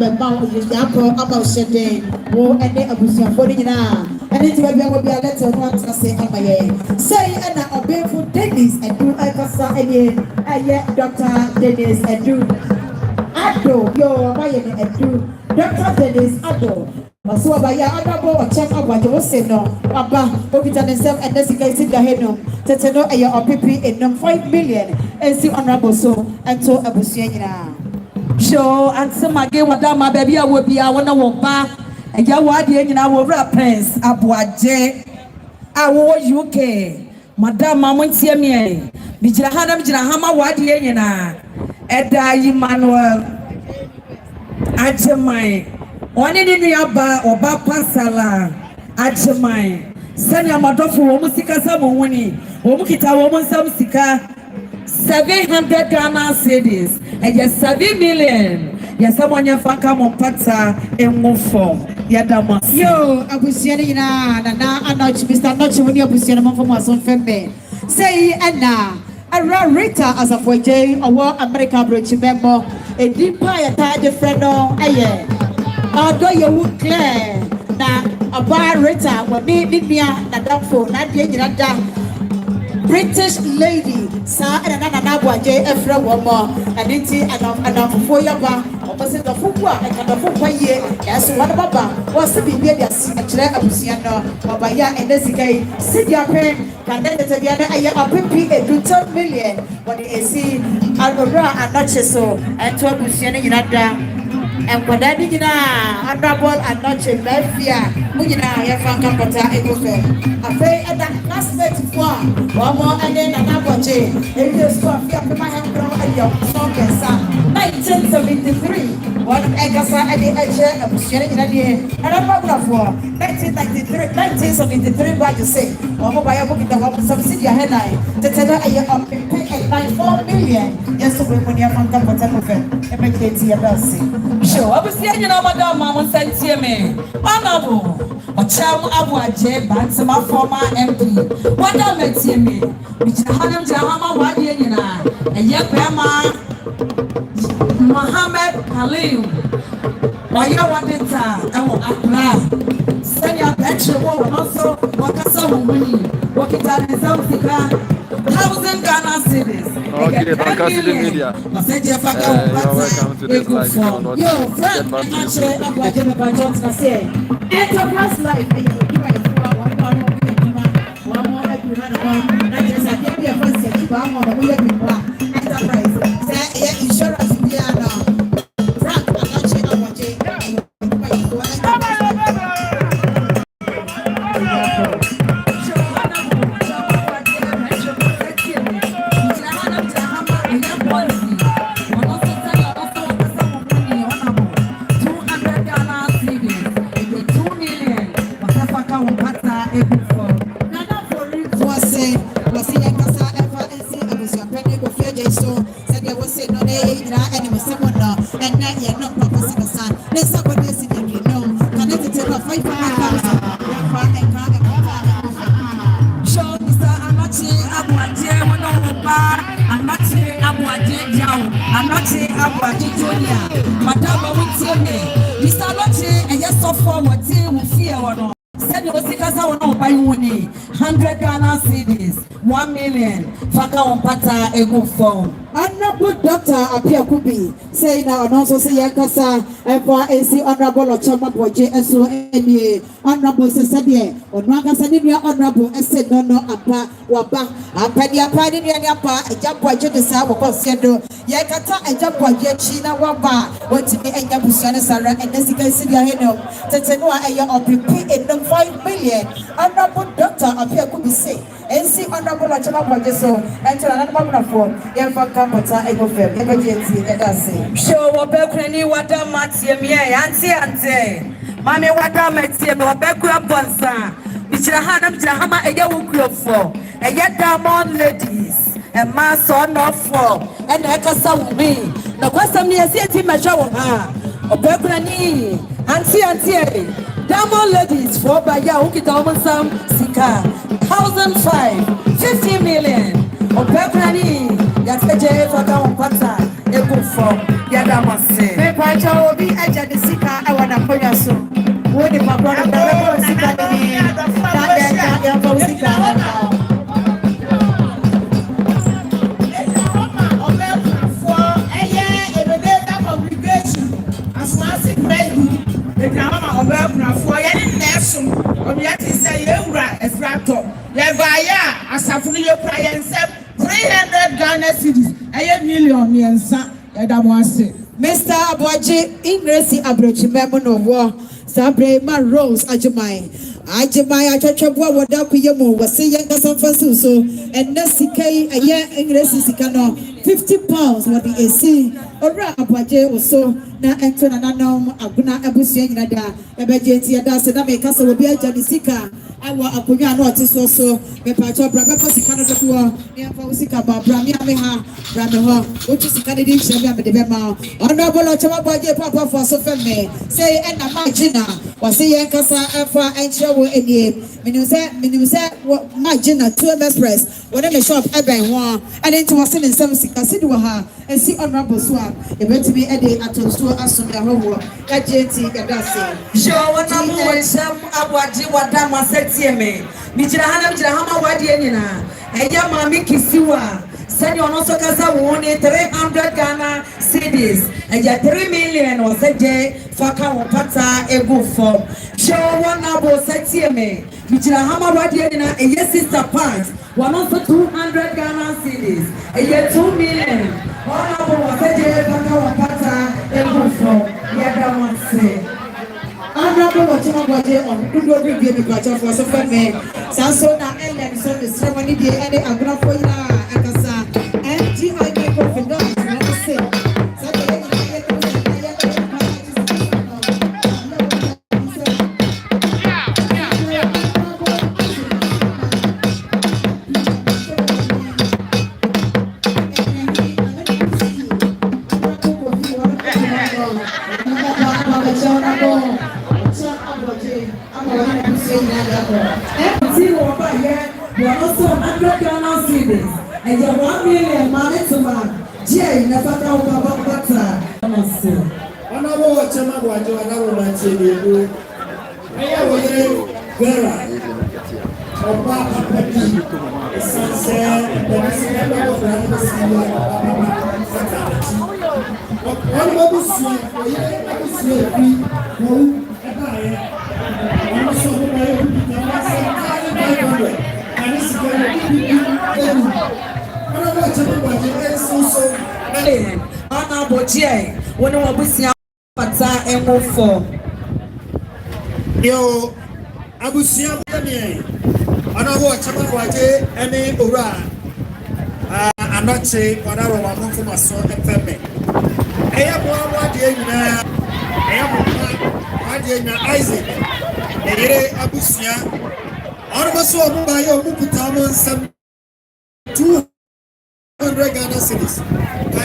About Shede, or any abusive for dinner. And it's maybe I will be a letter once I say Amakye. Say and I obey for Dennis and do I pass again. I yet Dr. Dennis and do Ado, yo, Mayenne and do Dr. Dennis Ado. So by your other boy, check out what you say no. Abba, Okita themselves and designated the head no. Tetano, a year of PP in 5 million. And see honorable so and so Abusiana. Show and some again what my baby I will be. I want to walk back and get what in our prince Aboagye. I was UK, Madame Mamontier. Bijahana Bijahama Wadiana Eda Emmanuel Ajamai. One in the Abba or Bapa Sala Ajamai. Sanya Madofu Womusika Samoni, Womukita Womusam Sika. 700 Ghana cedis and yes 7 million. Yes, someone your fanka mompata and move for Yadama. Yo, Abusiana, Nana, and not Mr. Notch when you Abusiana from us on Fembe. Say, Anna, a rare Rita as a Foye or war America Bridge member, a deep pie attire friend or aye. Although you would clear that a bar Rita will be Libya, that for not getting British lady, sir, and Aboagye Efra Womo, and Inti and Foyaba, opposite the Fukwa, and the Fukwaye, as one Baba, was to be made as a chair of Siano, Babaya, and Desica, Sidia Pen, and then the Taviana, I am a PP, 2 million, when they see Algora and not so, and 12 Luciana Yinada. And when I did honorable and not a mafia, Mugina, Yafanka Pata, Egofe. I pay at that last 24, one more and then an Aboagye. If you score, my hand grow and your song and son. 1973, one Egasa and the edge of Shannon, and a paragraph for 1973, what you say, or by a book in the one subsidy headline, the tether a year of pay 4 million. Yes, when you have Fanka Pata, and make it your blessing. I was saying, you know, Madame Mamma sent to me. Honorable, a child Aboagye, but some former MP. What I met me, which Hanam Jahama Wadiana, and yet Grandma Mohammed Khalil. Why you wanted to apply? Send your pension also, Wakasa Woman, walking down in South Africa. 1,000 Ghana cedis. Okay, Dacosta media. Welcome to this live show. Yo, friend, I'm not sure Aboagye about Johnson say. Enterprise life. One more enterprise. Say insurance now. Frank, I'm not sure Aboagye. Honorable Dr. Apiakubi say now and also say Yankasa and for AC Honorable Ochama Aboagye and so any Honorable Sesade or Nagasadia Honorable Esed no Apa Waba Apadia Padi and Yapa and Aboagye the Sawa Cosendo Yakata and Aboagye China Waba what to be a Yabusana Sarah and Desica Sidia Heno Tetanoa a year of PP in 5 million. Honorable Dr. Apiakubi say AC Honorable Ochama Aboagye so and to another for Yanfa Pata Egofe, emergency, and I say. Show what Beckley, what a match, Auntie. Mammy, what a match, Beckley Bonsa, which I had them Jahama a young club for, and yet diamond ladies, and my son of 4, and I can sound me. The question is, see, my show, Beckley, Auntie, diamond ladies, 4 by Yahuki Dalmasam, Sika, 1,005, 50 million, Beckley. That's the J for Pata, a good form. Yada mase. Me kwacha obi eja de sika e wana konya so. Wo de papa na da sika ni. Ya fa sika. Asafuni ye pra yensem 300 Ghana cedis. Eye million yensa. Mr. Aboagye Ingresi Abrochimemo no wo Sabre Ma Rose Ajimai achachabua wadaku yemu wase yenga sanfasu so and nasikai aye Ingresi sikano 50 pounds what the AC ora Aboagye also na ento na nanom aguna abusu nyina da ebeje ya da se na me kasa obi aja ni sika awa akonya na otiso so me pacho bra me ko sika no dodo ne afa sika ba bra me ame ha bra me ho otu sika de di hye me de be ma honorable Ochema Aboagye papa for so femme say na magina wase yen kasa afa enche wo enie menim say magina 2 express wona me shop eben ho and into wase ne nsam sika sidi wa ha esi honorable so a ebetimi e de atonso aso ya ho agenti gadase jo wana mo wensam Aboagye wadama setie me mijira hama wadi enina eya mami kisiwa send your no so kasa woni 300 Ghana cedis eja 3 million o seje faka wo pata ego form jo wana bo setie me mijira hama wadi enina eya sister pants one also 200 Ghana cedis eja 2 million wana bo seje faka wo pata ego form ya damanse Honorable Ochema Aboagye on Kudo Review the Pacha for so femme. Sanso na Ellen so the ceremony dey any aguna for ina akasa. NGI microphone don na say. Also 100 Ghana cedis and your 1 million money to man. Jay, never know about butter. Honorable Ochema Aboagye honorable Manchego. Aya woye Vera. Oba apeti. Sanse the number of Ghana honorable Sue, oye Sue bi no eba I'm so Honorable Kyei, when we will see pata emo for yo abusia bene Honorable Ochema Aboagye ene ora anoche honorable Amanfi maso efeme eya bo ade nyina eya bo ade nyina Isaac ere abusia honorable so omo ba yo omo puta mo nsam 200 Ghana cedis